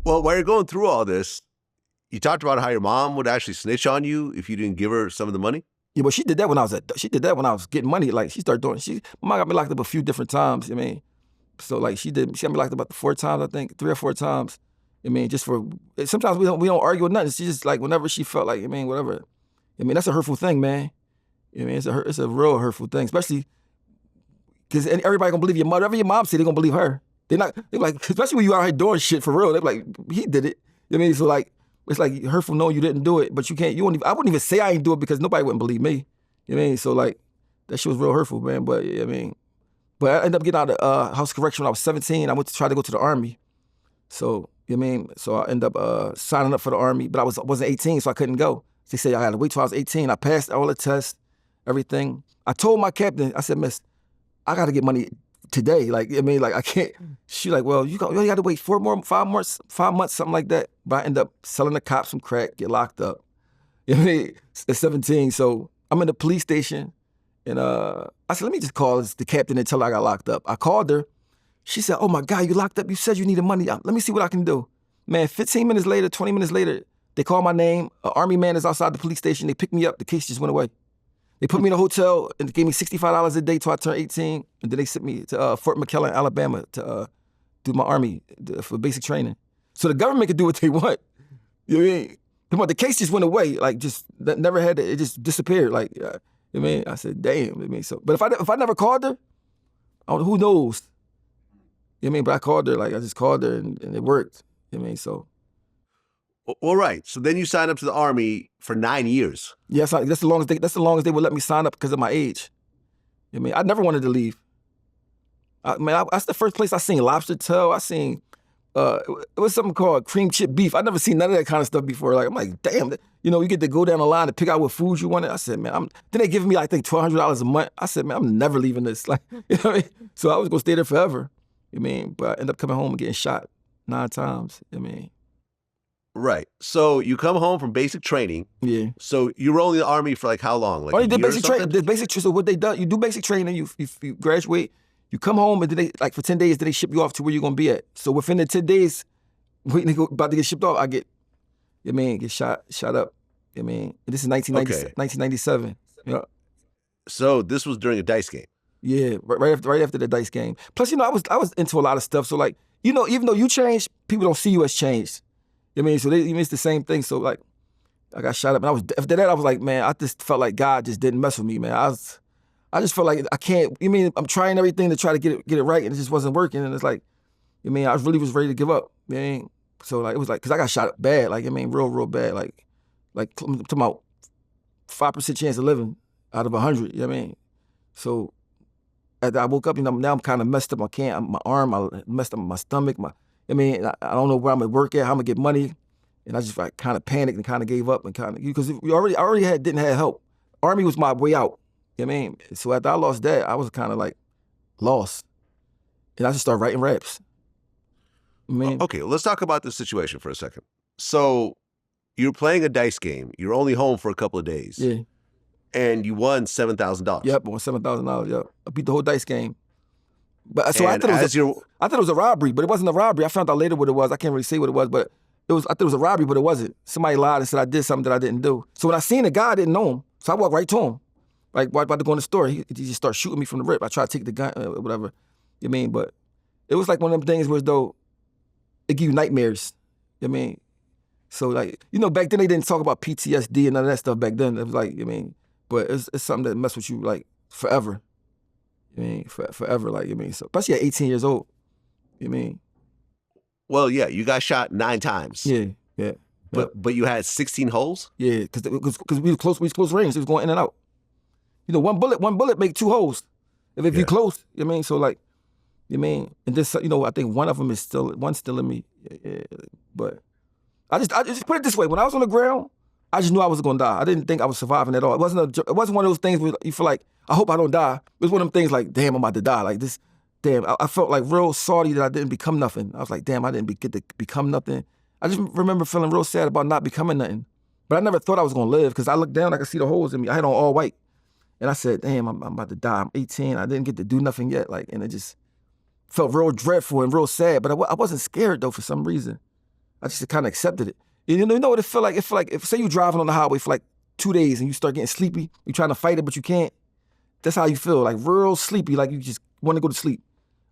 Well, while you're going through all this, you talked about how your mom would actually snitch on you if you didn't give her some of the money. Yeah, but she did that when I was getting money. Like she started doing. My mom got me locked up a few different times. I mean, so like she got me locked up about 4 times. I think 3 or 4 times. I mean, just for sometimes we don't argue with nothing. She just like whenever she felt like whatever. I mean, that's a hurtful thing, man. I mean, it's a real hurtful thing, especially because everybody gonna believe your mother. Whatever your mom say, they gonna believe her. They're like, especially when you out here doing shit for real. They're like, he did it. I mean, so like, it's like hurtful knowing you didn't do it, but you can't. I wouldn't even say I ain't do it because nobody wouldn't believe me. You know what I mean? So like, that shit was real hurtful, man. But I mean, but I ended up getting out of house correction when I was 17. I went to try to go to the Army. So you know what I mean? So I ended up signing up for the Army, but I wasn't 18, so I couldn't go. They said I had to wait till I was 18. I passed all the tests, everything. I told my captain, I said, Miss, I got to get money today. Like, I mean, like I can't. She like, well, you got to wait 5 months, something like that. But I end up selling the cops some crack, get locked up. You know what I mean? At 17, so I'm in the police station, and I said, let me just call the captain and tell her I got locked up. I called her. She said, oh my God, you locked up. You said you needed money. Let me see what I can do. Man, 15 minutes later, 20 minutes later, they call my name. An Army man is outside the police station. They picked me up. The case just went away. They put me in a hotel and gave me $65 a day till I turned 18. And then they sent me to Fort McClellan, Alabama to do my Army for basic training. So the government could do what they want. You know what I mean? The case just went away. Like, just never had it. It just disappeared. Like, you know what I mean? I said, damn. I mean, so, but if I never called her, who knows? You know what I mean? But I called her. Like, I just called her and it worked. You know what I mean? So. All right. So then you signed up to the Army for 9 years. Yes, that's the longest they would let me sign up because of my age. You know what I mean? I never wanted to leave. That's the first place I seen lobster tail. I seen it was something called cream chip beef. I never seen none of that kind of stuff before. Like, I'm like, damn, you get to go down the line to pick out what foods you wanted. I said, man, then they giving me I think $1,200 a month. I said, man, I'm never leaving this. Like, you know what I mean? So I was gonna stay there forever. You know what I mean? But I ended up coming home and getting shot 9 times. You know what I mean? Right. So you come home from basic training. Yeah. So you were only in the Army for like how long? Like you did basic training. So what they done? You do basic training. You graduate. You come home and then for 10 days, then they ship you off to where you're gonna be at. So within the 10 days, about to get shipped off, I get, you know what I mean, get shot up. You know what I mean, and this is 1997. You know? So this was during a dice game. Yeah, right after the dice game. Plus, I was into a lot of stuff. So like, even though you changed, people don't see you as changed. You know what I mean? So it's the same thing. So like, I got shot up, and after that I was like, man, I just felt like God just didn't mess with me, man. I just felt like I can't. You mean I'm trying everything to try to get it right, and it just wasn't working. And it's like, you mean I really was ready to give up. You know what I mean? So like it was like, cause I got shot up bad, like real bad, like I'm talking about 5% chance of living out of 100. You know what I mean? So after I woke up, now I'm kind of messed up. My arm, I messed up my stomach. I don't know where I'm gonna work at, how I'm gonna get money, and I just like kind of panicked and kind of gave up and because I already didn't have help. Army was my way out. You know what I mean? So after I lost that, I was kind of like lost, and I just started writing raps. Okay, well, let's talk about this situation for a second. So you're playing a dice game. You're only home for a couple of days. Yeah. And you won $7,000. Yep, I won $7,000. Yep, I beat the whole dice game. But so I thought it was a robbery, but it wasn't a robbery. I found out later what it was. I can't really say what it was, but I thought it was a robbery, but it wasn't. Somebody lied and said I did something that I didn't do. So when I seen the guy, I didn't know him. So I walked right to him. Like, about to go in the store, he just started shooting me from the rip. I tried to take the gun, whatever. You know what I mean? But it was like one of them things where though it give you nightmares. You know what I mean? So like, back then they didn't talk about PTSD and none of that stuff back then. It was like, you know what I mean? But it's something that mess with you like forever. You know what I mean? Forever, like, you know what I mean? So, especially at 18 years old. You know what I mean? Well, yeah, you got shot 9 times. Yeah. But you had 16 holes? Yeah, because we was close range. It was going in and out. One bullet make 2 holes. If you're close, you know what I mean? So like, you know what I mean? And this, I think one's still in me. Yeah, but I just put it this way. When I was on the ground, I just knew I was gonna die. I didn't think I was surviving at all. It wasn't one of those things where you feel like, I hope I don't die. It was one of them things like, damn, I'm about to die. Like this, damn, I felt like real salty that I didn't become nothing. I was like, damn, I didn't get to become nothing. I just remember feeling real sad about not becoming nothing. But I never thought I was gonna live because I looked down, I could see the holes in me. I had on all white. And I said, damn, I'm about to die. I'm 18, I didn't get to do nothing yet. And it just felt real dreadful and real sad. But I wasn't scared though for some reason. I just kind of accepted it. And you know what it felt like? It felt like, if say you're driving on the highway for like 2 days and you start getting sleepy, you're trying to fight it, but you can't. That's how you feel, like real sleepy, like you just want to go to sleep.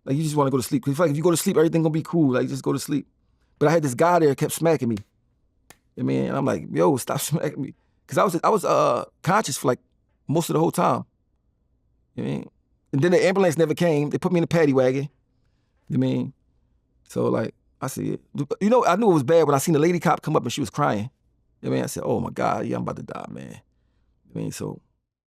Like you just want to go to sleep. Cause you feel like if you go to sleep, everything gonna be cool. Like just go to sleep. But I had this guy there that kept smacking me. I mean, and I'm like, yo, stop smacking me. Cause I was conscious for like most of the whole time. You know what I mean? And then the ambulance never came. They put me in a paddy wagon. You know what I mean? So like, I see it. You know, I knew it was bad when I seen the lady cop come up and she was crying. You know what I mean? I said, oh my God, yeah, I'm about to die, man. You know what I mean? So